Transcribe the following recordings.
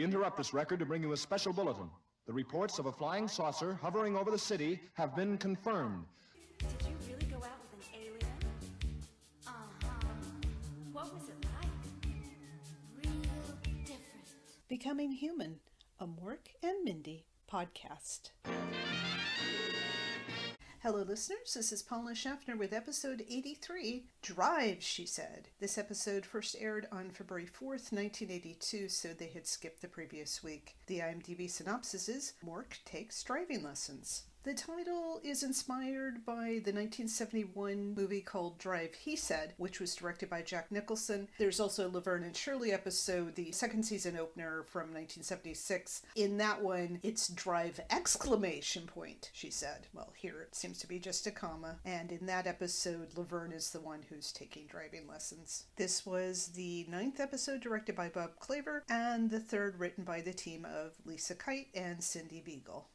We interrupt this record to bring you a special bulletin. The reports of a flying saucer hovering over the city have been confirmed. Did you really go out with an alien? Uh-huh. What was it like? Real different. Becoming Human, a Mork and Mindy podcast. Hello listeners, this is Paula Schaffner with episode 83, Drive, She Said. This episode first aired on February 4th, 1982, so they had skipped the previous week. The IMDb synopsis is, Mork takes driving lessons. The title is inspired by the 1971 movie called Drive, He Said, which was directed by Jack Nicholson. There's also a Laverne and Shirley episode, the second season opener from 1976. In that one, it's Drive exclamation point, she said. Well, here it seems to be just a comma. And in that episode, Laverne is the one who's taking driving lessons. This was the 9th episode directed by Bob Claver and the 3rd written by the team of Lisa Kite and Cindy Beagle.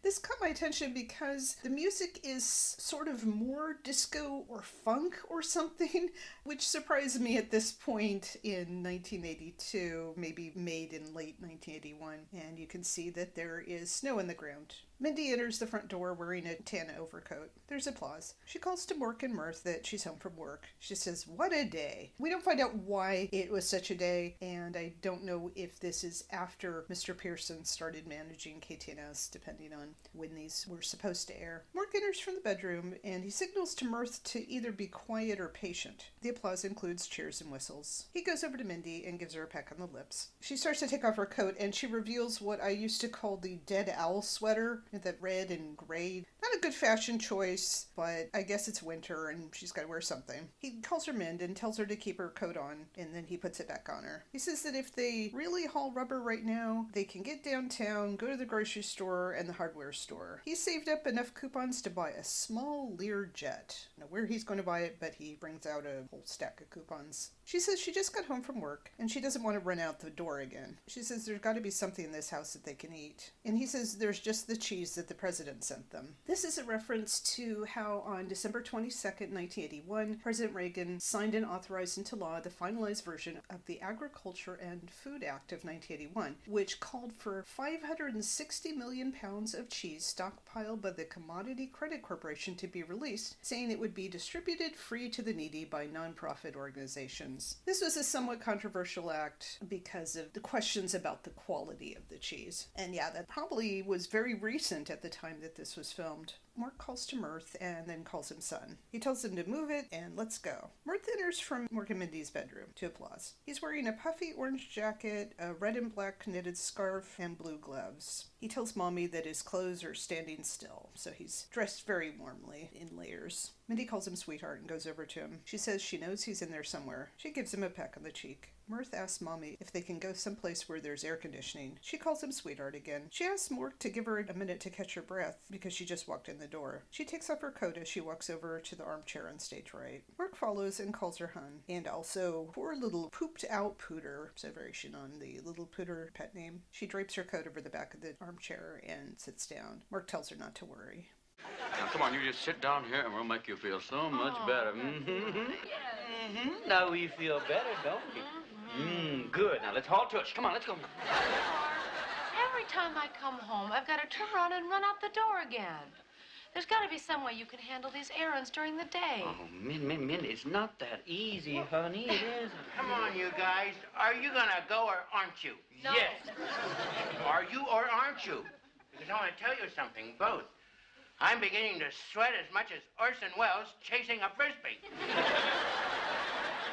This caught my attention because the music is sort of more disco or funk or something, which surprised me at this point in 1982, maybe made in late 1981. And you can see that there is snow in the ground. Mindy enters the front door wearing a tan overcoat. There's applause. She calls to Mork and Mirth that she's home from work. She says, "What a day." We don't find out why it was such a day, and I don't know if this is after Mr. Pearson started managing KTNS, depending on when these were supposed to air. Mork enters from the bedroom, and he signals to Mirth to either be quiet or patient. The applause includes cheers and whistles. He goes over to Mindy and gives her a peck on the lips. She starts to take off her coat, and she reveals what I used to call the dead owl sweater, that red and gray. Not a good fashion choice, but I guess it's winter and she's got to wear something. He calls her Mind and tells her to keep her coat on, and then he puts it back on her. He says that if they really haul rubber right now, they can get downtown, go to the grocery store and the hardware store. He saved up enough coupons to buy a small Learjet. I don't know where he's going to buy it, but he brings out a whole stack of coupons. She says she just got home from work and she doesn't want to run out the door again. She says there's got to be something in this house that they can eat. And he says there's just the cheese that the president sent them. This is a reference to how on December 22nd, 1981, President Reagan signed and authorized into law the finalized version of the Agriculture and Food Act of 1981, which called for 560 million pounds of cheese stockpiled by the Commodity Credit Corporation to be released, saying it would be distributed free to the needy by nonprofit organizations. This was a somewhat controversial act because of the questions about the quality of the cheese. And yeah, that probably was very recent at the time that this was filmed. Mork calls to Mirth and then calls him son. He tells him to move it and let's go. Mirth enters from Mork and Mindy's bedroom to applause. He's wearing a puffy orange jacket, a red and black knitted scarf, and blue gloves. He tells Mommy that his clothes are standing still, so he's dressed very warmly in layers. Mindy calls him sweetheart and goes over to him. She says she knows he's in there somewhere. She gives him a peck on the cheek. Mirth asks Mommy if they can go someplace where there's air conditioning. She calls him sweetheart again. She asks Mork to give her a minute to catch her breath because she just walked in the door. She takes off her coat as she walks over to the armchair on stage right. Mork follows and calls her hun. And also, poor little pooped out Pooter, it's a variation on the little Pooter pet name. She drapes her coat over the back of the armchair and sits down. Mork tells her not to worry. Now, come on, you just sit down here and we'll make you feel so much better. Now we feel better, don't we? Good. Now, let's haul tush. Come on, let's go. Every time I come home, I've got to turn around and run out the door again. There's got to be some way you can handle these errands during the day. Oh, Min, it's not that easy, honey. It isn't. Come on, you guys. Are you gonna go or aren't you? No. Yes. Are you or aren't you? Because I want to tell you something, both. I'm beginning to sweat as much as Orson Welles chasing a frisbee.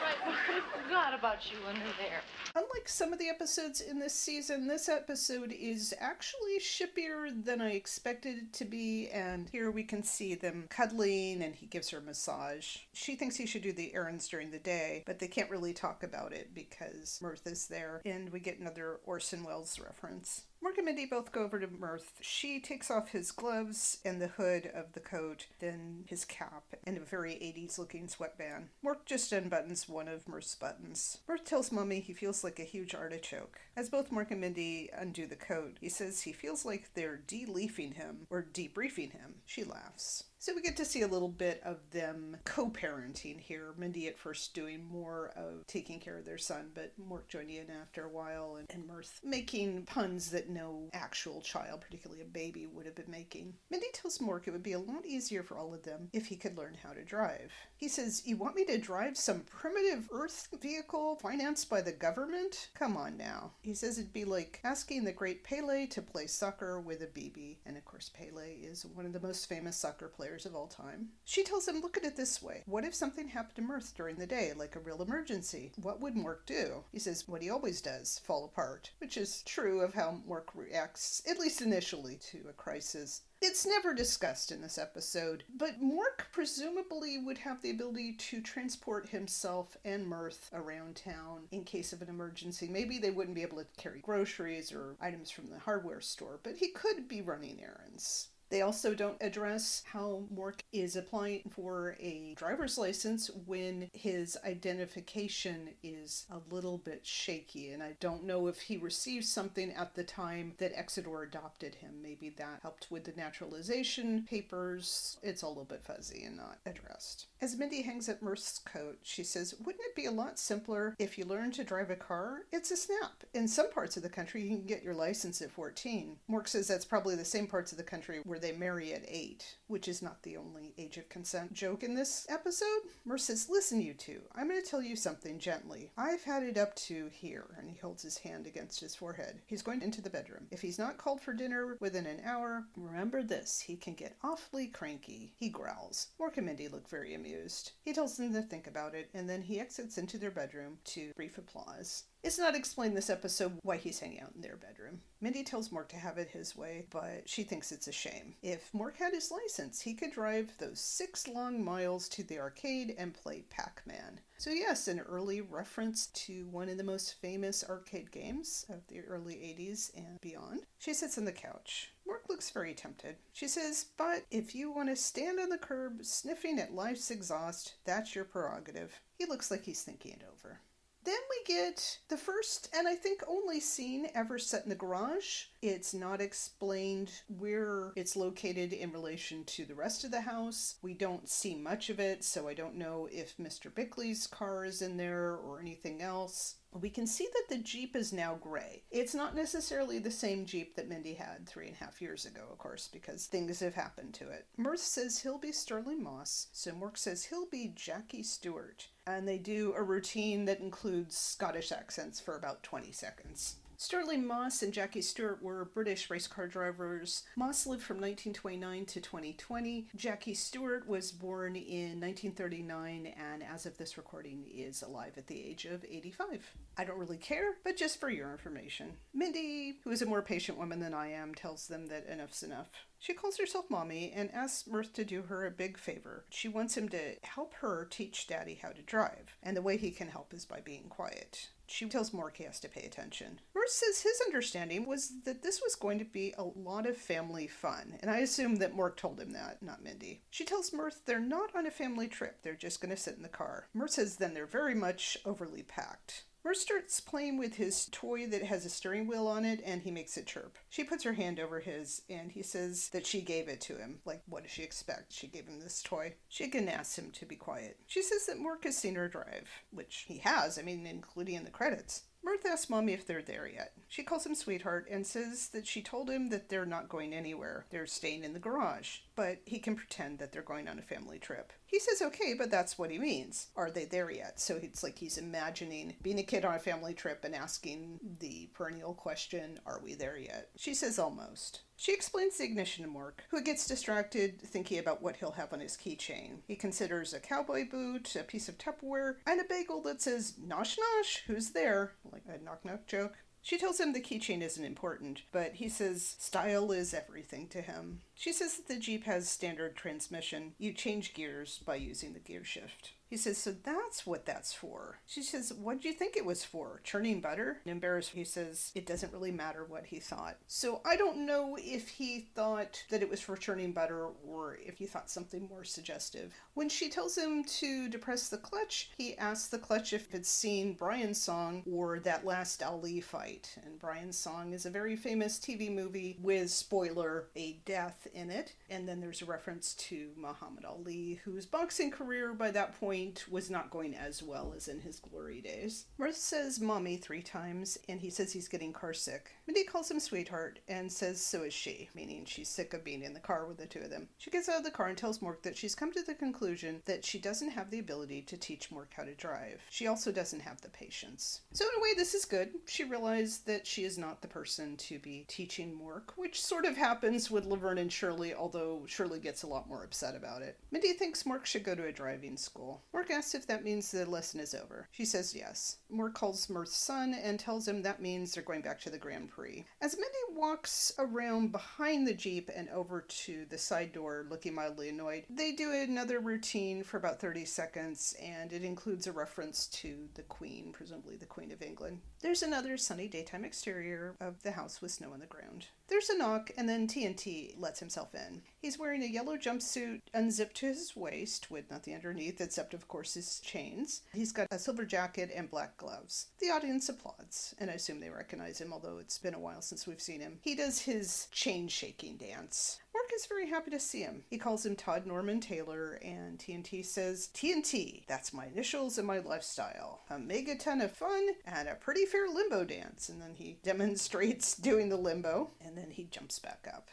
Right, I forgot about you when you're there. Unlike some of the episodes in this season, this episode is actually shippier than I expected it to be, and here we can see them cuddling and he gives her a massage. She thinks he should do the errands during the day, but they can't really talk about it because Mirth is there, and we get another Orson Welles reference. Mork and Mindy both go over to Mirth. She takes off his gloves and the hood of the coat, then his cap, and a very 80s looking sweatband. Mork just unbuttons one of Mirth's buttons. Mirth tells Mommy he feels like a huge artichoke. As both Mork and Mindy undo the coat, he says he feels like they're de-leafing him, or debriefing him. She laughs. So we get to see a little bit of them co-parenting here. Mindy at first doing more of taking care of their son, but Mork joining in after a while, and Mirth making puns that no actual child, particularly a baby, would have been making. Mindy tells Mork it would be a lot easier for all of them if he could learn how to drive. He says, "You want me to drive some primitive Earth vehicle financed by the government? Come on now." He says it'd be like asking the great Pele to play soccer with a BB. And of course, Pele is one of the most famous soccer players of all time. She tells him, look at it this way. What if something happened to Mirth during the day, like a real emergency? What would Mork do? He says what he always does, fall apart, which is true of how Mork reacts, at least initially, to a crisis. It's never discussed in this episode, but Mork presumably would have the ability to transport himself and Mirth around town in case of an emergency. Maybe they wouldn't be able to carry groceries or items from the hardware store, but he could be running errands. They also don't address how Mork is applying for a driver's license when his identification is a little bit shaky. And I don't know if he received something at the time that Exeter adopted him. Maybe that helped with the naturalization papers. It's a little bit fuzzy and not addressed. As Mindy hangs up Mirth's coat, she says, wouldn't it be a lot simpler if you learned to drive a car? It's a snap. In some parts of the country, you can get your license at 14. Mork says that's probably the same parts of the country where they marry at 8, which is not the only age of consent joke in this episode. Mirth says, listen, you two, I'm going to tell you something gently. I've had it up to here, and he holds his hand against his forehead. He's going into the bedroom. If he's not called for dinner within an hour, remember this, he can get awfully cranky. He growls. Mork and Mindy look very amused. He tells them to think about it, and then he exits into their bedroom to brief applause. It's not explained this episode why he's hanging out in their bedroom. Mindy tells Mork to have it his way, but she thinks it's a shame. If Mork had his license, he could drive those 6 long miles to the arcade and play Pac-Man. So yes, an early reference to one of the most famous arcade games of the early 80s and beyond. She sits on the couch. Mork looks very tempted. She says, but if you want to stand on the curb sniffing at life's exhaust, that's your prerogative. He looks like he's thinking it over. Then we get the first and I think only scene ever set in the garage. It's not explained where it's located in relation to the rest of the house. We don't see much of it, so I don't know if Mr. Bickley's car is in there or anything else. We can see that the Jeep is now gray. It's not necessarily the same Jeep that Mindy had 3.5 years ago, of course, because things have happened to it. Mirth says he'll be Sterling Moss, so Mork says he'll be Jackie Stewart. And they do a routine that includes Scottish accents for about 20 seconds. Sterling Moss and Jackie Stewart were British race car drivers. Moss lived from 1929 to 2020. Jackie Stewart was born in 1939 and as of this recording is alive at the age of 85. I don't really care, but just for your information. Mindy, who is a more patient woman than I am, tells them that enough's enough. She calls herself Mommy and asks Mirth to do her a big favor. She wants him to help her teach Daddy how to drive, and the way he can help is by being quiet. She tells Mork he has to pay attention. Mirth says his understanding was that this was going to be a lot of family fun, and I assume that Mork told him that, not Mindy. She tells Mirth they're not on a family trip, they're just going to sit in the car. Mirth says then they're very much overly packed. Mirth starts playing with his toy that has a steering wheel on it, and he makes it chirp. She puts her hand over his, and he says that she gave it to him. Like, what does she expect? She gave him this toy. She again asks him to be quiet. She says that Mork has seen her drive, which he has, including in the credits. Mirth asks Mommy if they're there yet. She calls him sweetheart and says that she told him that they're not going anywhere. They're staying in the garage, but he can pretend that they're going on a family trip. He says okay, but that's what he means. Are they there yet? So it's like he's imagining being a kid on a family trip and asking the perennial question, are we there yet? She says almost. She explains the ignition to Mork, who gets distracted thinking about what he'll have on his keychain. He considers a cowboy boot, a piece of Tupperware, and a bagel that says, "Nosh nosh, who's there?" Like a knock-knock joke. She tells him the keychain isn't important, but he says style is everything to him. She says that the Jeep has standard transmission. You change gears by using the gear shift. He says, so that's what that's for. She says, what do you think it was for? Churning butter? And embarrassed, he says, it doesn't really matter what he thought. So I don't know if he thought that it was for churning butter or if he thought something more suggestive. When she tells him to depress the clutch, he asks the clutch if it's seen Brian's Song or that last Ali fight. And Brian's Song is a very famous TV movie with, spoiler, a death in it. And then there's a reference to Muhammad Ali, whose boxing career by that point was not going as well as in his glory days. Mirth says mommy 3 times, and he says he's getting car sick. Mindy calls him sweetheart and says so is she, meaning she's sick of being in the car with the two of them. She gets out of the car and tells Mork that she's come to the conclusion that she doesn't have the ability to teach Mork how to drive. She also doesn't have the patience. So in a way, this is good. She realized that she is not the person to be teaching Mork, which sort of happens with Laverne and Shirley, although Shirley gets a lot more upset about it. Mindy thinks Mork should go to a driving school. Mork asks if that means the lesson is over. She says yes. Mork calls Mirth's son and tells him that means they're going back to the Grand Prix. As Mindy walks around behind the Jeep and over to the side door looking mildly annoyed, they do another routine for about 30 seconds, and it includes a reference to the Queen, presumably the Queen of England. There's another sunny daytime exterior of the house with snow on the ground. There's a knock, and then TNT lets himself in. He's wearing a yellow jumpsuit unzipped to his waist with nothing underneath except, of course, his chains. He's got a silver jacket and black gloves. The audience applauds, and I assume they recognize him, although it's been a while since we've seen him. He does his chain-shaking dance. Mork is very happy to see him. He calls him Todd Norman Taylor, and TNT says, TNT, that's my initials and my lifestyle. A mega ton of fun and a pretty fair limbo dance. And then he demonstrates doing the limbo, and then he jumps back up.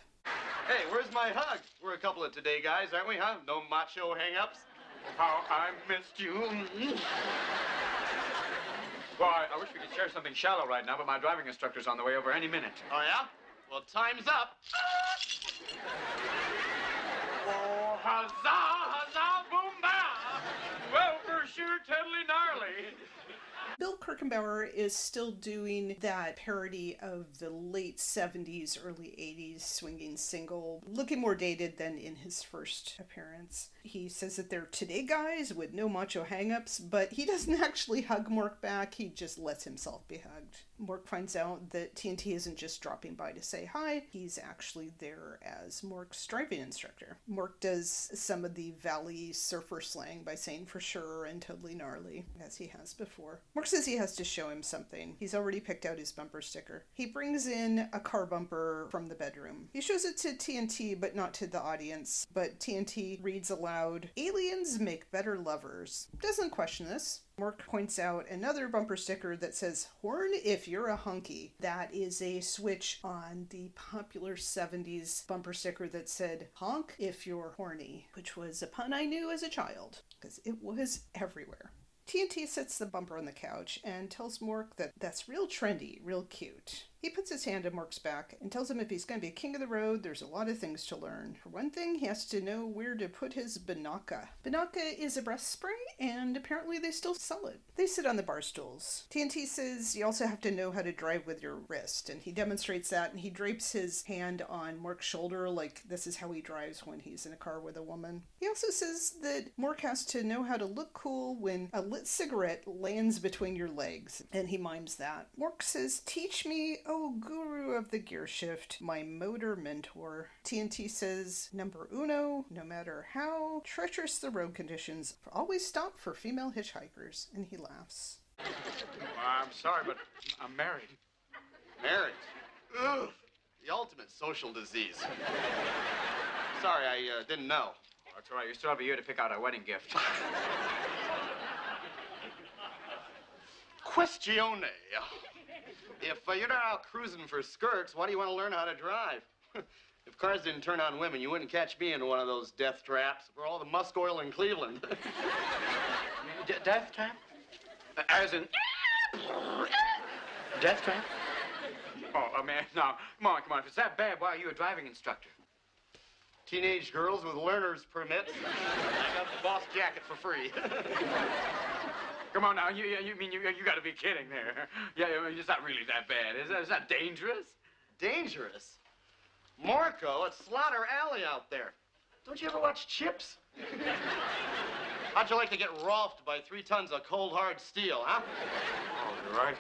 Hey, where's my hug? We're a couple of today guys, aren't we, huh? No macho hang-ups? How I missed you. Well, I wish we could share something shallow right now, but my driving instructor's on the way over any minute. Oh, yeah? Well, time's up. Oh, huzzah, huzzah, boom, bah! Well, for sure, totally gnarly. Bill Kirchenbauer is still doing that parody of the late 70s, early 80s swinging single, looking more dated than in his first appearance. He says that they're today guys with no macho hang-ups, but he doesn't actually hug Mork back, he just lets himself be hugged. Mork finds out that TNT isn't just dropping by to say hi, he's actually there as Mork's driving instructor. Mork does some of the Valley surfer slang by saying for sure and totally gnarly, as he has before. Mork says he has to show him something. He's already picked out his bumper sticker. He brings in a car bumper from the bedroom. He shows it to TNT, but not to the audience, but TNT reads aloud, aliens make better lovers. Doesn't question this. Mork points out another bumper sticker that says, horn if you're a hunky. That is a switch on the popular 70s bumper sticker that said, honk if you're horny, which was a pun I knew as a child, because it was everywhere. TNT sets the bumper on the couch and tells Mork that that's real trendy, real cute. He puts his hand on Mork's back and tells him if he's going to be king of the road, there's a lot of things to learn. For one thing, he has to know where to put his Banaka. Banaka is a breast spray, and apparently they still sell it. They sit on the bar stools. TNT says you also have to know how to drive with your wrist, and he demonstrates that, and he drapes his hand on Mork's shoulder like this is how he drives when he's in a car with a woman. He also says that Mork has to know how to look cool when a lit cigarette lands between your legs, and he mimes that. Mork says, teach me, oh guru of the gear shift, my motor mentor. TNT says, number uno, no matter how treacherous the road conditions, always stop for female hitchhikers, and he laughs. I'm sorry, but I'm married. Marriage? Ugh, the ultimate social disease. Sorry, I didn't know. That's all right. You still have a year to pick out a wedding gift. Questione. If you're not out cruising for skirts, why do you want to learn how to drive? If cars didn't turn on women, you wouldn't catch me into one of those death traps for all the musk oil in Cleveland. Death trap? As in... Death trap? Oh, man, no. Come on. If it's that bad, why are you a driving instructor? Teenage girls with learner's permits. I got the boss jacket for free. Come on now, you got to be kidding there. Yeah, it's not really that bad. Is that dangerous? Dangerous? Morco, it's Slaughter Alley out there. Don't you ever watch Chips? How'd you like to get rolfed by 3 tons of cold, hard steel, huh? Oh, you're right.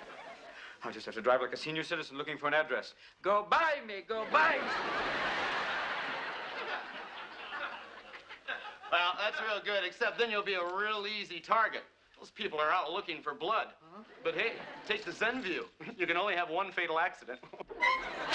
I'll just have to drive like a senior citizen looking for an address. Go by me, go by me. Well, that's real good, except then you'll be a real easy target. Those people are out looking for blood. Huh? But hey, take the Zen view. You can only have one fatal accident.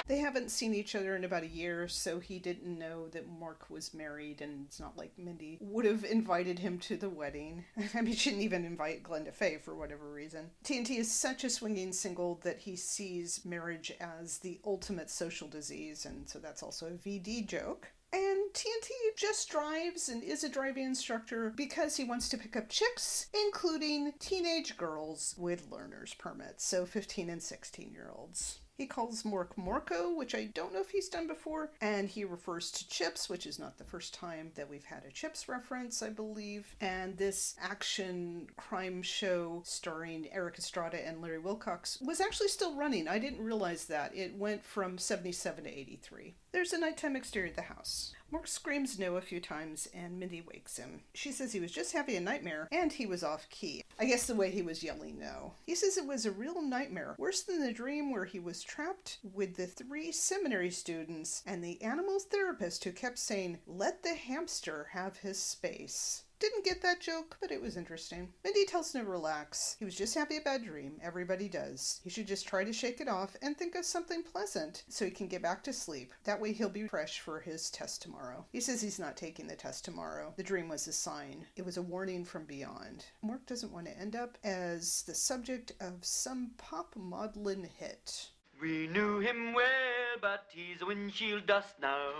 They haven't seen each other in about a year, so he didn't know that Mork was married, and it's not like Mindy would have invited him to the wedding. I mean, she didn't even invite Glenda Faye for whatever reason. TNT is such a swinging single that he sees marriage as the ultimate social disease, and so that's also a VD joke. And TNT just drives and is a driving instructor because he wants to pick up chicks, including teenage girls with learner's permits, so 15 and 16-year-olds. He calls Mork Morko, which I don't know if he's done before, and he refers to Chips, which is not the first time that we've had a Chips reference, I believe. And this action crime show starring Eric Estrada and Larry Wilcox was actually still running. I didn't realize that. It went from 77 to 83. There's a nighttime exterior of the house. Mork screams no a few times, and Mindy wakes him. She says he was just having a nightmare, and he was off key. I guess the way he was yelling no. He says it was a real nightmare, worse than the dream where he was trapped with the 3 seminary students and the animal therapist who kept saying, "Let the hamster have his space." Didn't get that joke, but it was interesting. Mindy tells him to relax. He was just having a bad dream. Everybody does. He should just try to shake it off and think of something pleasant so he can get back to sleep. That way he'll be fresh for his test tomorrow. He says he's not taking the test tomorrow. The dream was a sign. It was a warning from beyond. Mork doesn't want to end up as the subject of some pop maudlin hit. We knew him well, but he's a windshield dust now.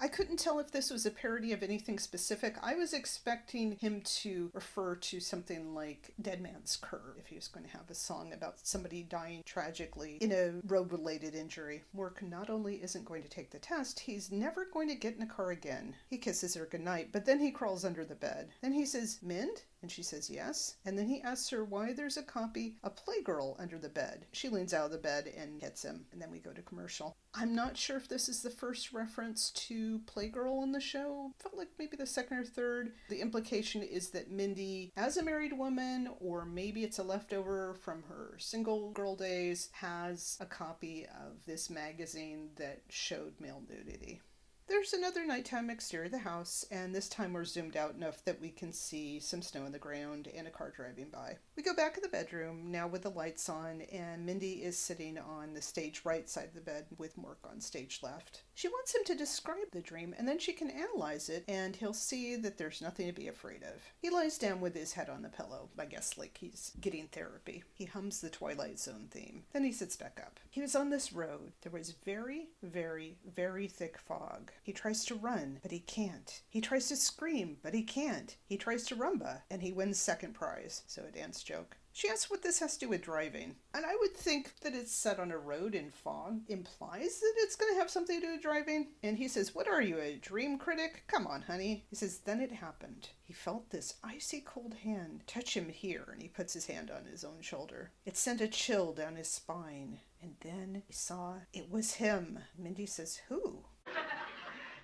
I couldn't tell if this was a parody of anything specific. I was expecting him to refer to something like Dead Man's Curve, if he was going to have a song about somebody dying tragically in a road-related injury. Mork not only isn't going to take the test, he's never going to get in a car again. He kisses her goodnight, but then he crawls under the bed. Then he says, "Mind?" And she says yes. And then he asks her why there's a copy of Playgirl under the bed. She leans out of the bed and hits him. And then we go to commercial. I'm not sure if this is the first reference to Playgirl in the show. Felt like maybe the second or third. The implication is that Mindy, as a married woman, or maybe it's a leftover from her single girl days, has a copy of this magazine that showed male nudity. There's another nighttime exterior of the house, and this time we're zoomed out enough that we can see some snow on the ground and a car driving by. We go back to the bedroom, now with the lights on, and Mindy is sitting on the stage right side of the bed with Mork on stage left. She wants him to describe the dream, and then she can analyze it, and he'll see that there's nothing to be afraid of. He lies down with his head on the pillow, I guess like he's getting therapy. He hums the Twilight Zone theme. Then he sits back up. He was on this road. There was very, very, very thick fog. He tries to run, but he can't. He tries to scream, but he can't. He tries to rumba, and he wins second prize. So a dance joke. She asks what this has to do with driving. And I would think that it's set on a road in fog implies that it's going to have something to do with driving. And he says, "What are you, a dream critic? Come on, honey." He says, then it happened. He felt this icy cold hand touch him here, and he puts his hand on his own shoulder. It sent a chill down his spine. And then he saw it was him. Mindy says, "Who?"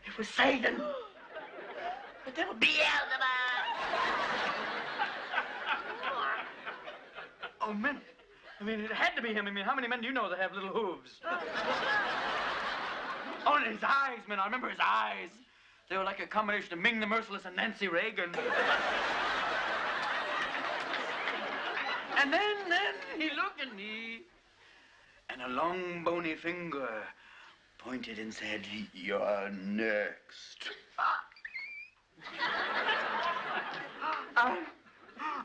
It was Satan. The devil Beelzebub. Oh, men. I mean, it had to be him. I mean, how many men do you know that have little hooves? Oh, and his eyes, man. I remember his eyes. They were like a combination of Ming the Merciless and Nancy Reagan. And then he looked at me, and a long, bony finger pointed and said, "You're next." And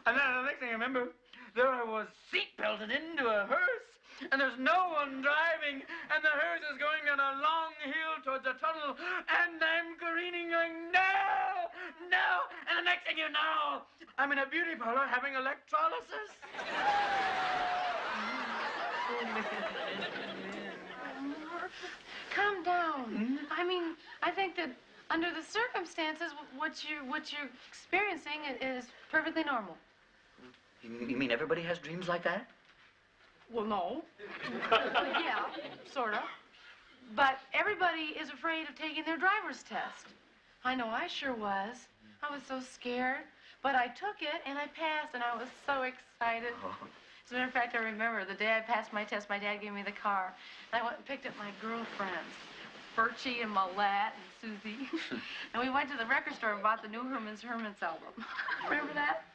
then the next thing I remember, there I was seatbelted into a hearse, and there's no one driving, and the hearse is going down a long hill towards a tunnel, and I'm careening going, no, no, and the next thing you know, I'm in a beauty parlor having electrolysis. Calm down. I mean, I think that under the circumstances, what you're experiencing is perfectly normal. You mean everybody has dreams like that? Well, no. Well, yeah, sort of. But everybody is afraid of taking their driver's test. I know, I sure was. I was so scared. But I took it, and I passed, and I was so excited. As a matter of fact, I remember the day I passed my test, my dad gave me the car. And I went and picked up my girlfriends, Birchie and Millette and Susie. And we went to the record store and bought the new Herman's Hermits album. Remember that?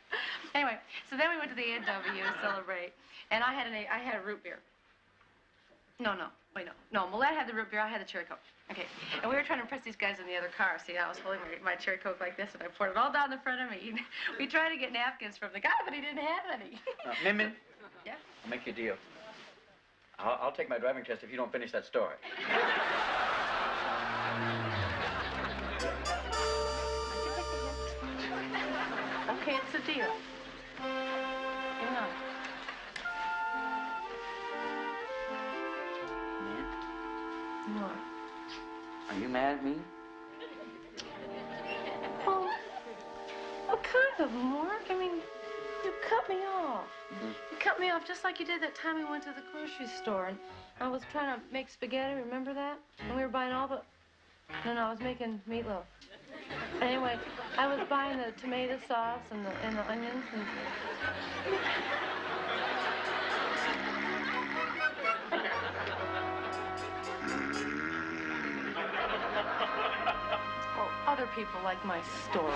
Anyway, so then we went to the A&W to celebrate. And I had a root beer. No, wait, no. Millette had the root beer, I had the cherry Coke. Okay, and we were trying to impress these guys in the other car. See, I was holding my cherry Coke like this, and I poured it all down the front of me. We tried to get napkins from the guy, but he didn't have any. Min, Yeah? I'll make you a deal. I'll take my driving test if you don't finish that story. Okay, it's a deal. Yeah. What? Are you mad at me? Well, what kind of, Mork? I mean, you cut me off. You cut me off just like you did that time we went to the grocery store. And I was trying to make spaghetti, remember that? And we were buying all the... No, I was making meatloaf. Anyway, I was buying the tomato sauce and the onions and... Oh, other people like my story.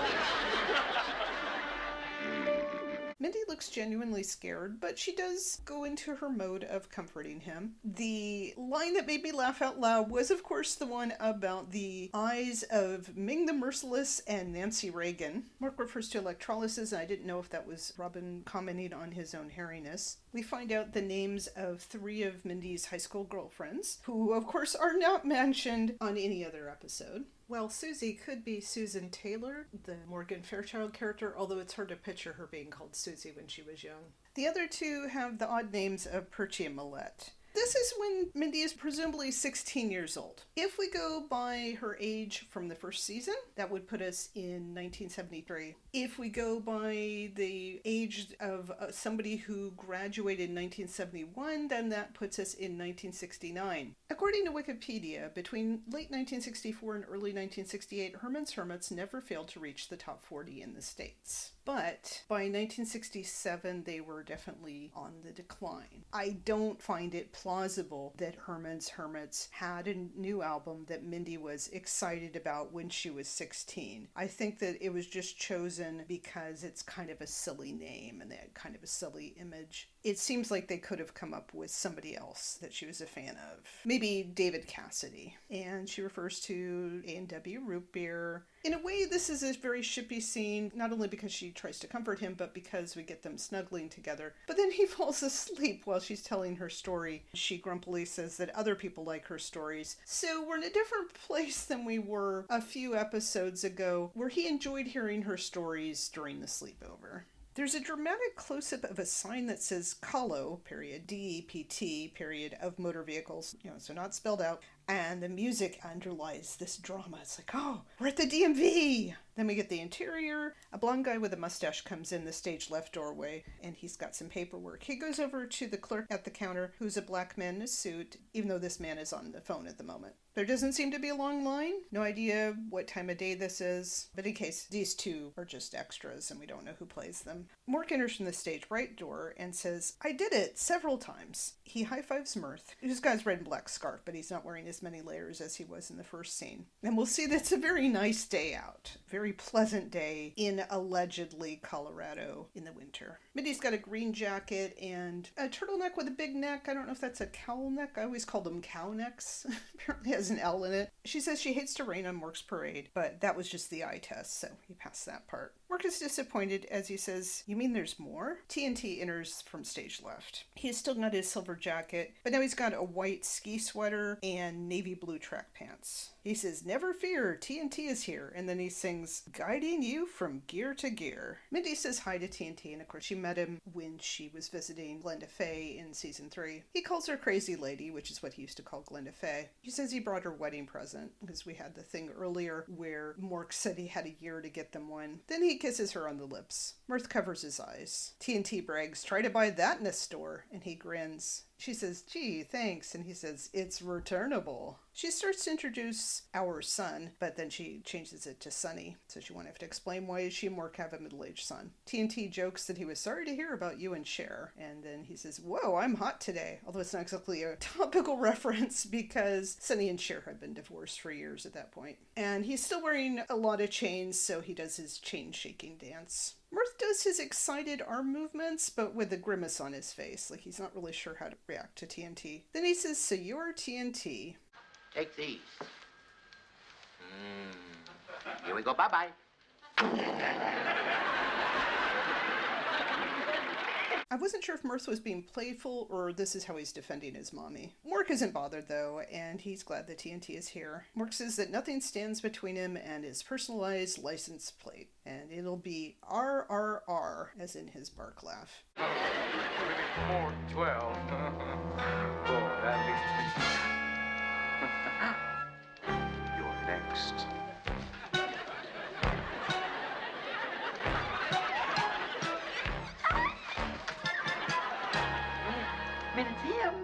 Mindy looks genuinely scared, but she does go into her mode of comforting him. The line that made me laugh out loud was, of course, the one about the eyes of Ming the Merciless and Nancy Reagan. Mark refers to electrolysis, and I didn't know if that was Robin commenting on his own hairiness. We find out the names of 3 of Mindy's high school girlfriends, who, of course, are not mentioned on any other episode. Well, Susie could be Susan Taylor, the Morgan Fairchild character, although it's hard to picture her being called Susie when she was young. The other 2 have the odd names of Perchie and Millette. This is when Mindy is presumably 16 years old. If we go by her age from the first season, that would put us in 1973. If we go by the age of somebody who graduated in 1971, then that puts us in 1969. According to Wikipedia, between late 1964 and early 1968, Herman's Hermits never failed to reach the top 40 in the States. But by 1967, they were definitely on the decline. I don't find it plausible that Herman's Hermits had a new album that Mindy was excited about when she was 16. I think that it was just chosen because it's kind of a silly name and they had kind of a silly image. It seems like they could have come up with somebody else that she was a fan of. Maybe David Cassidy. And she refers to A&W root beer. In a way, this is a very shippy scene, not only because she tries to comfort him, but because we get them snuggling together. But then he falls asleep while she's telling her story. She grumpily says that other people like her stories. So we're in a different place than we were a few episodes ago, where he enjoyed hearing her stories during the sleepover. There's a dramatic close-up of a sign that says COLO, period, DEPT, period, of motor vehicles, so not spelled out. And the music underlies this drama. It's like, oh, we're at the DMV. Then we get the interior. A blonde guy with a mustache comes in the stage left doorway, and he's got some paperwork. He goes over to the clerk at the counter, who's a black man in a suit, even though this man is on the phone at the moment. There doesn't seem to be a long line. No idea what time of day this is. But in case, these 2 are just extras, and we don't know who plays them. Mork enters from the stage right door and says, I did it several times. He high-fives Mirth, who's got his red and black scarf, but he's not wearing his many layers as he was in the first scene. And we'll see that it's a very nice day out. Very pleasant day in allegedly Colorado in the winter. Mindy's got a green jacket and a turtleneck with a big neck. I don't know if that's a cowl neck. I always called them cow necks. Apparently has an L in it. She says she hates to rain on Mork's parade, but that was just the eye test, so he passed that part. Mork is disappointed as he says, you mean there's more? TNT enters from stage left. He has still got his silver jacket, but now he's got a white ski sweater and navy blue track pants. He says, never fear, TNT is here. And then he sings, guiding you from gear to gear. Mindy says hi to TNT, and of course she met him when she was visiting Glenda Fay in season 3. He calls her Crazy Lady, which is what he used to call Glenda Fay. He says he brought her wedding present, because we had the thing earlier where Mork said he had a year to get them one. Then he kisses her on the lips. Mirth covers his eyes. TNT brags, try to buy that in a store, and he grins. She says, gee, thanks. And he says, it's returnable. She starts to introduce our son, but then she changes it to Sonny. So she won't have to explain why she and Mork have a middle-aged son. TNT jokes that he was sorry to hear about you and Cher. And then he says, whoa, I'm hot today. Although it's not exactly a topical reference because Sonny and Cher had been divorced for years at that point. And he's still wearing a lot of chains, so he does his chain-shaking dance. Mirth does his excited arm movements, but with a grimace on his face, like he's not really sure how to react to TNT. Then he says, so you're TNT. Take these. Here we go. Bye-bye. I wasn't sure if Mirth was being playful or this is how he's defending his mommy. Mork isn't bothered though, and he's glad that TNT is here. Mork says that nothing stands between him and his personalized license plate, and it'll be RRR, as in his bark laugh. 412. Oh, that'd be... You're next. It's him.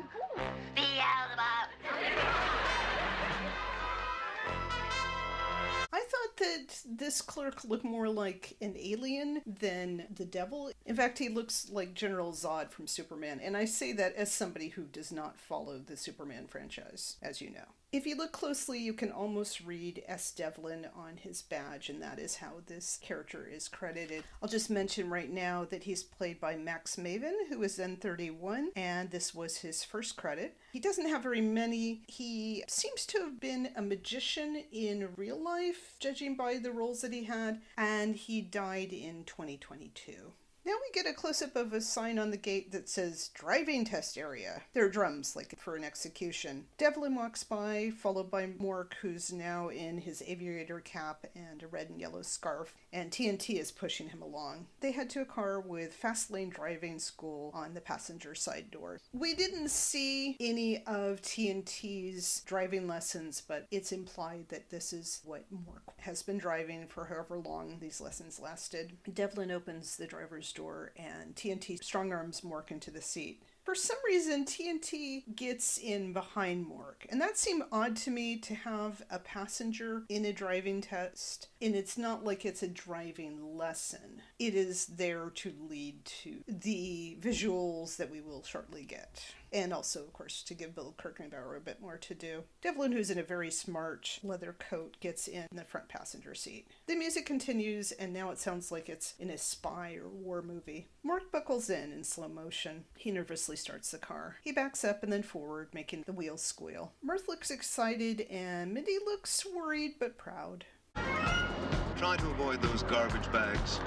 I thought that this clerk looked more like an alien than the devil. In fact, he looks like General Zod from Superman, and I say that as somebody who does not follow the Superman franchise, as you know. If you look closely, you can almost read S. Devlin on his badge, and that is how this character is credited. I'll just mention right now that he's played by Max Maven, who is then 31, and this was his first credit. He doesn't have very many. He seems to have been a magician in real life, judging by the roles that he had, and he died in 2022. Now we get a close-up of a sign on the gate that says, driving test area. There are drums, like for an execution. Devlin walks by, followed by Mork, who's now in his aviator cap and a red and yellow scarf, and TNT is pushing him along. They head to a car with Fast Lane Driving School on the passenger side door. We didn't see any of TNT's driving lessons, but it's implied that this is what Mork has been driving for however long these lessons lasted. Devlin opens the driver's door and TNT strong arms Mork into the seat. For some reason, TNT gets in behind Mork, and that seemed odd to me to have a passenger in a driving test, and it's not like it's a driving lesson. It is there to lead to the visuals that we will shortly get. And also, of course, to give Bill Kirkenbauer a bit more to do. Devlin, who's in a very smart leather coat, gets in the front passenger seat. The music continues, and now it sounds like it's in a spy or war movie. Mork buckles in slow motion. He nervously starts the car. He backs up and then forward, making the wheels squeal. Mirth looks excited, and Mindy looks worried but proud. Try to avoid those garbage bags.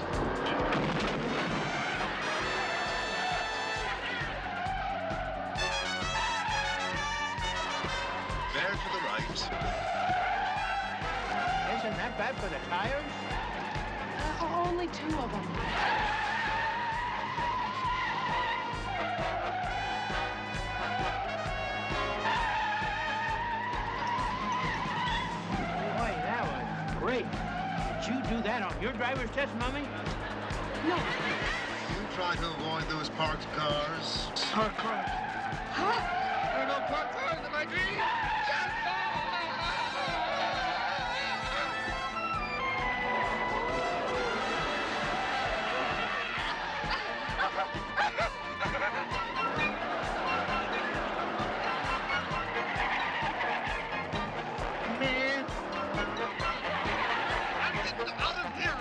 Bear to the right. Isn't that bad for the tires? Only 2 of them. Boy, that was great. Did you do that on your driver's test, Mummy? No. You try to avoid those parked cars. Park cars. Huh? There are no parked cars in my dream. Man. Get out of here.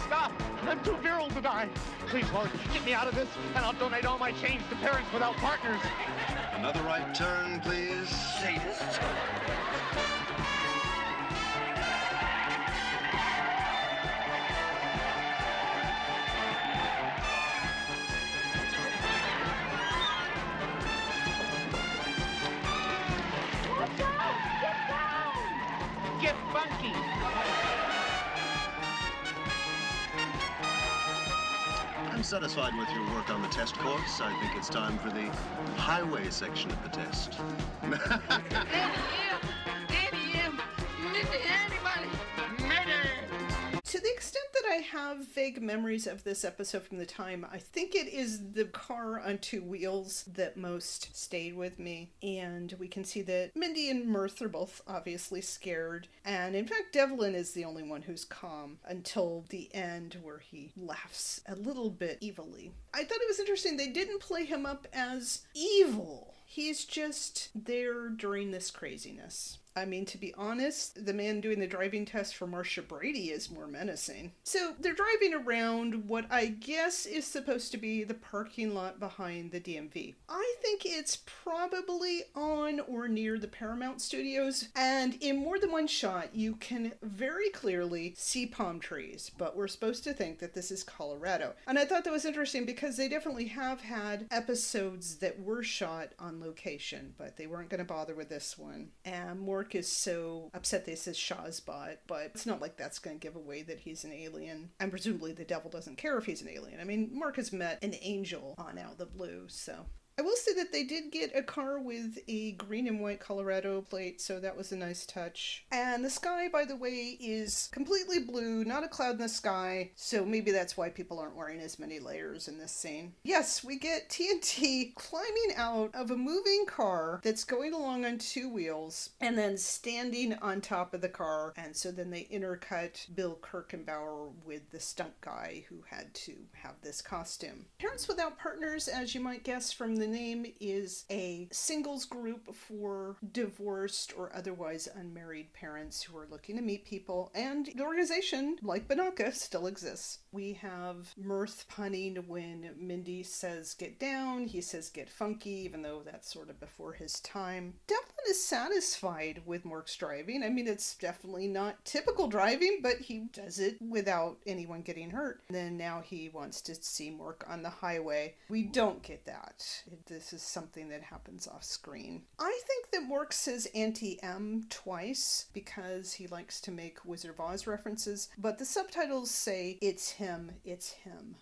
Stop! I'm too virile to die. Please, Lord, get me out of this, and I'll donate all my change to Parents Without Partners. Another right turn, please. Sadist. Watch out! Get down! Get funky. I'm satisfied with your work on the test course. I think it's time for the highway section of the test. To the extent that I have vague memories of this episode from the time. I think it is the car on two wheels that most stayed with me. And we can see that Mindy and Mirth are both obviously scared. And in fact, Devlin is the only one who's calm until the end, where he laughs a little bit evilly. I thought it was interesting they didn't play him up as evil. He's just there during this craziness. I mean, to be honest, the man doing the driving test for Marcia Brady is more menacing. So they're driving around what I guess is supposed to be the parking lot behind the DMV. I think it's probably on or near the Paramount Studios, and in more than one shot you can very clearly see palm trees, but we're supposed to think that this is Colorado. And I thought that was interesting because they definitely have had episodes that were shot on location, but they weren't going to bother with this one. And Mork is so upset they says Shazbot, but it's not like that's going to give away that he's an alien. And presumably the devil doesn't care if he's an alien. I mean, Mork has met an angel on Out of the Blue, so... I will say that they did get a car with a green and white Colorado plate, so that was a nice touch. And the sky, by the way, is completely blue, not a cloud in the sky, so maybe that's why people aren't wearing as many layers in this scene. Yes, we get TNT climbing out of a moving car that's going along on two wheels and then standing on top of the car, and so then they intercut Bill Kirchenbauer with the stunt guy who had to have this costume. Parents Without Partners, as you might guess from the name, is a singles group for divorced or otherwise unmarried parents who are looking to meet people, and the organization, like Banaka, still exists. We have Mirth punning when Mindy says get down, he says get funky, even though that's sort of before his time. Devlin is satisfied with Mork's driving. I mean, it's definitely not typical driving, but he does it without anyone getting hurt. And then now he wants to see Mork on the highway. We don't get that. This is something that happens off screen. I think that Mork says Auntie M twice because he likes to make Wizard of Oz references, but the subtitles say it's him,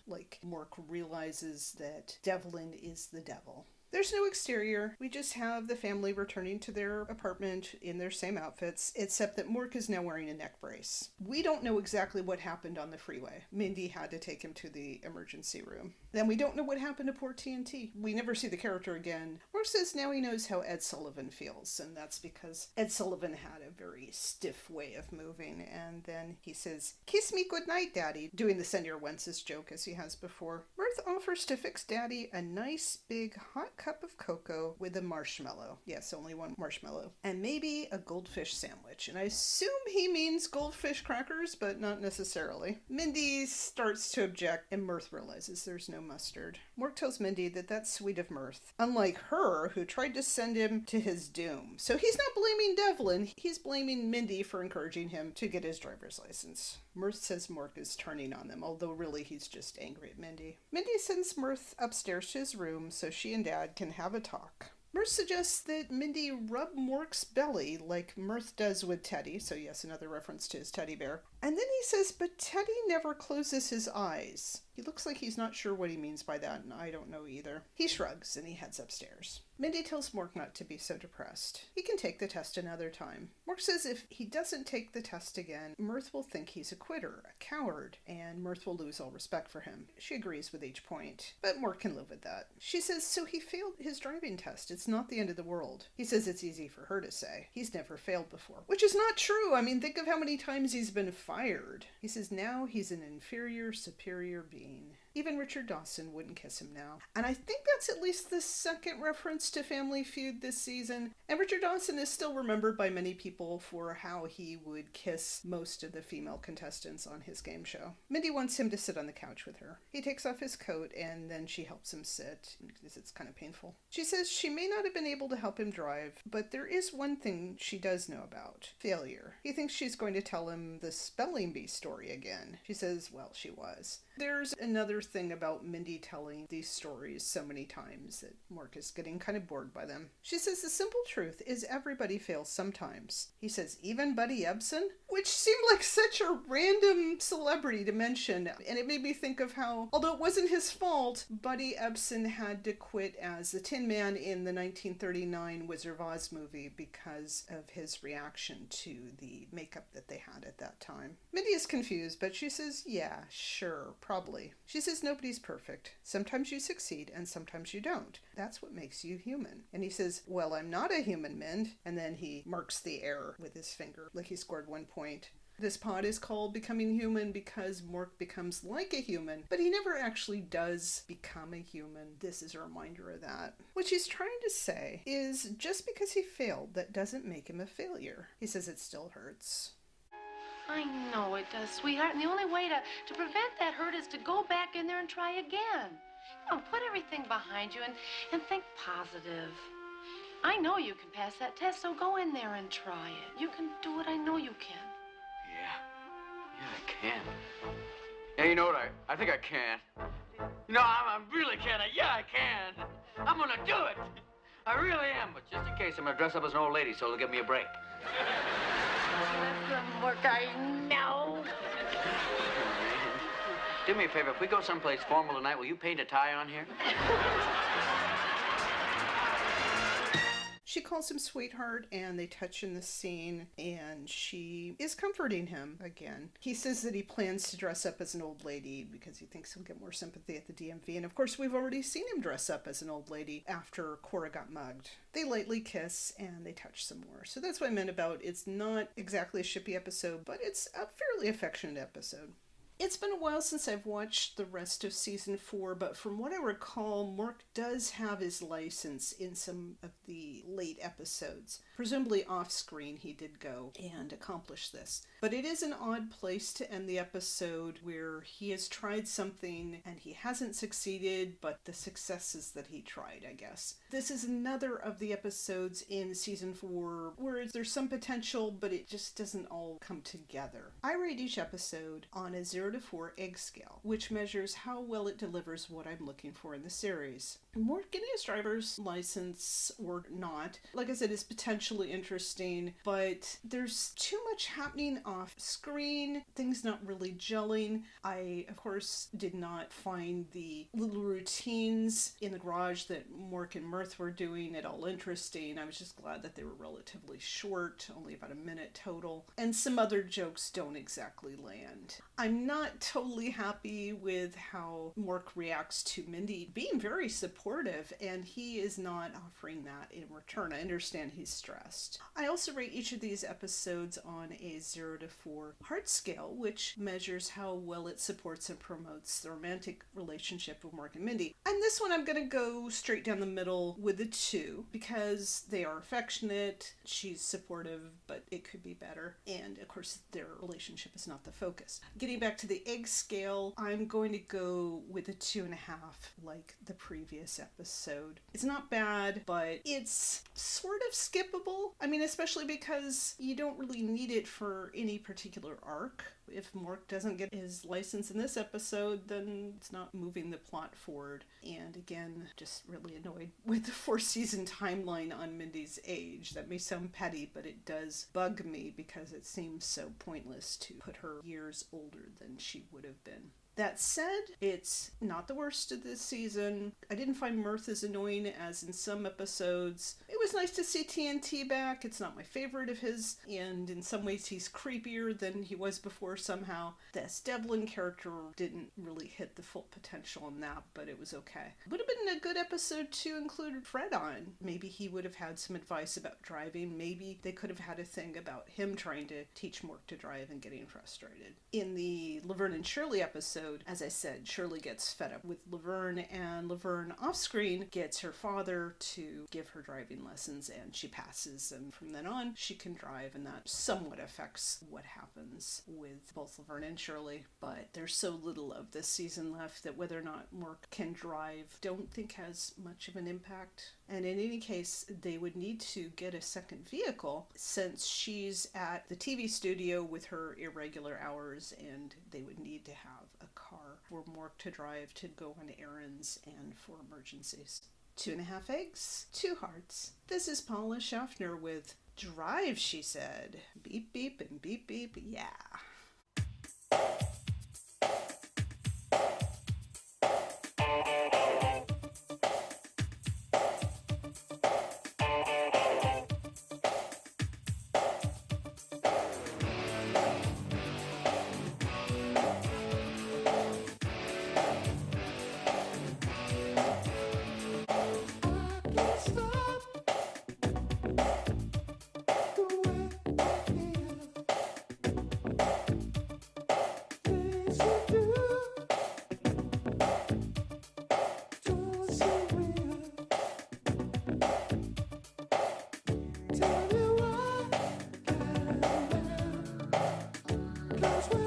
like Mork realizes that Devlin is the devil. There's no exterior. We just have the family returning to their apartment in their same outfits, except that Mork is now wearing a neck brace. We don't know exactly what happened on the freeway. Mindy had to take him to the emergency room. Then we don't know what happened to poor TNT. We never see the character again. Mork says now he knows how Ed Sullivan feels, and that's because Ed Sullivan had a very stiff way of moving. And then he says, "Kiss me goodnight, Daddy," doing the Senor Wences joke as he has before. Mirth offers to fix Daddy a nice big hot cup of cocoa with a marshmallow. Yes, only one marshmallow. And maybe a goldfish sandwich. And I assume he means goldfish crackers, but not necessarily. Mindy starts to object, and Mirth realizes there's no mustard. Mork tells Mindy that that's sweet of Mirth, unlike her, who tried to send him to his doom. So he's not blaming Devlin, he's blaming Mindy for encouraging him to get his driver's license. Mirth says Mork is turning on them, although really he's just angry at Mindy. Mindy sends Mirth upstairs to his room so she and Dad can have a talk. Mirth suggests that Mindy rub Mork's belly like Mirth does with Teddy, so yes, another reference to his teddy bear. And then he says, but Teddy never closes his eyes. He looks like he's not sure what he means by that, and I don't know either. He shrugs and he heads upstairs. Mindy tells Mork not to be so depressed. He can take the test another time. Mork says if he doesn't take the test again, Mirth will think he's a quitter, a coward, and Mirth will lose all respect for him. She agrees with each point, but Mork can live with that. She says, so he failed his driving test. It's not the end of the world. He says it's easy for her to say. He's never failed before, which is not true. I mean, think of how many times he's been fired. He says now he's an inferior, superior being. Even Richard Dawson wouldn't kiss him now. And I think that's at least the second reference to Family Feud this season. And Richard Dawson is still remembered by many people for how he would kiss most of the female contestants on his game show. Mindy wants him to sit on the couch with her. He takes off his coat and then she helps him sit because it's kind of painful. She says she may not have been able to help him drive, but there is one thing she does know about: failure. He thinks she's going to tell him the spelling bee story again. She says, well, she was. There's another thing about Mindy telling these stories so many times that Mork is getting kind of bored by them. She says the simple truth is everybody fails sometimes. He says, even Buddy Ebsen? which seemed like such a random celebrity to mention. And it made me think of how, although it wasn't his fault, Buddy Ebsen had to quit as the Tin Man in the 1939 Wizard of Oz movie because of his reaction to the makeup that they had at that time. Mindy is confused, but she says, yeah, sure, probably. She says nobody's perfect. Sometimes you succeed and sometimes you don't. That's what makes you human. And he says, well, I'm not a human, Mind. And then he marks the error with his finger, like he scored 1 point. This pod is called Becoming Human because Mork becomes like a human, but he never actually does become a human. This is a reminder of that. What she's trying to say is just because he failed, that doesn't make him a failure. He says it still hurts. I know it does, sweetheart, and the only way to prevent that hurt is to go back in there and try again. You know, put everything behind you and think positive. I know you can pass that test, so go in there and try it. You can do it, I know you can. Yeah, I can. Yeah, you know what? I think I can. You know, I really can. Yeah, I can. I'm gonna do it. I really am. But just in case, I'm gonna dress up as an old lady so they'll give me a break. That doesn't work, I know. Do me a favor. If we go someplace formal tonight, will you paint a tie on here? She calls him sweetheart, and they touch in the scene, and she is comforting him again. He says that he plans to dress up as an old lady because he thinks he'll get more sympathy at the DMV. And of course, we've already seen him dress up as an old lady after Cora got mugged. They lightly kiss, and they touch some more. So that's what I meant about it's not exactly a shippy episode, but it's a fairly affectionate episode. It's been a while since I've watched the rest of season 4, but from what I recall, Mork does have his license in some of the late episodes. Presumably off screen he did go and accomplish this. But it is an odd place to end the episode where he has tried something and he hasn't succeeded, but the successes that he tried, I guess. This is another of the episodes in season 4 where there's some potential, but it just doesn't all come together. I rate each episode on a 0 to 4 egg scale, which measures how well it delivers what I'm looking for in the series. Mork getting his driver's license or not, like I said, is potentially interesting, but there's too much happening off screen, things not really gelling. I, of course, did not find the little routines in the garage that Mork and Mirth were doing at all interesting. I was just glad that they were relatively short, only about a minute total, and some other jokes don't exactly land. I'm not totally happy with how Mork reacts to Mindy being very supportive, and he is not offering that in return. I understand he's stressed. I also rate each of these episodes on a 0 to 4 heart scale, which measures how well it supports and promotes the romantic relationship of Mork and Mindy. And this one I'm going to go straight down the middle with a 2, because they are affectionate, she's supportive, but it could be better. And of course, their relationship is not the focus. Getting back to the egg scale, I'm going to go with a 2.5, like the previous episode. It's not bad, but it's sort of skippable. I mean, especially because you don't really need it for any particular arc. If Mork doesn't get his license in this episode, then it's not moving the plot forward. And again, just really annoyed with the 4-season timeline on Mindy's age. That may sound petty, but it does bug me because it seems so pointless to put her years older than she would have been. That said, it's not the worst of this season. I didn't find Mirth as annoying as in some episodes. It was nice to see TNT back. It's not my favorite of his, and in some ways he's creepier than he was before somehow. This Devlin character didn't really hit the full potential in that, but it was okay. Would have been a good episode to include Fred on. Maybe he would have had some advice about driving. Maybe they could have had a thing about him trying to teach Mork to drive and getting frustrated. In the Laverne and Shirley episode, as I said, Shirley gets fed up with Laverne, and Laverne off-screen gets her father to give her driving lessons, and she passes, and from then on she can drive, and that somewhat affects what happens with both Laverne and Shirley. But there's so little of this season left that whether or not Mork can drive, don't think has much of an impact. And in any case, they would need to get a second vehicle since she's at the TV studio with her irregular hours, and they would need to have a car for Mork to drive to go on errands and for emergencies. 2.5 eggs, 2 hearts. This is Paula Schaffner with Drive, she said. Beep, beep, and beep, beep, yeah. That's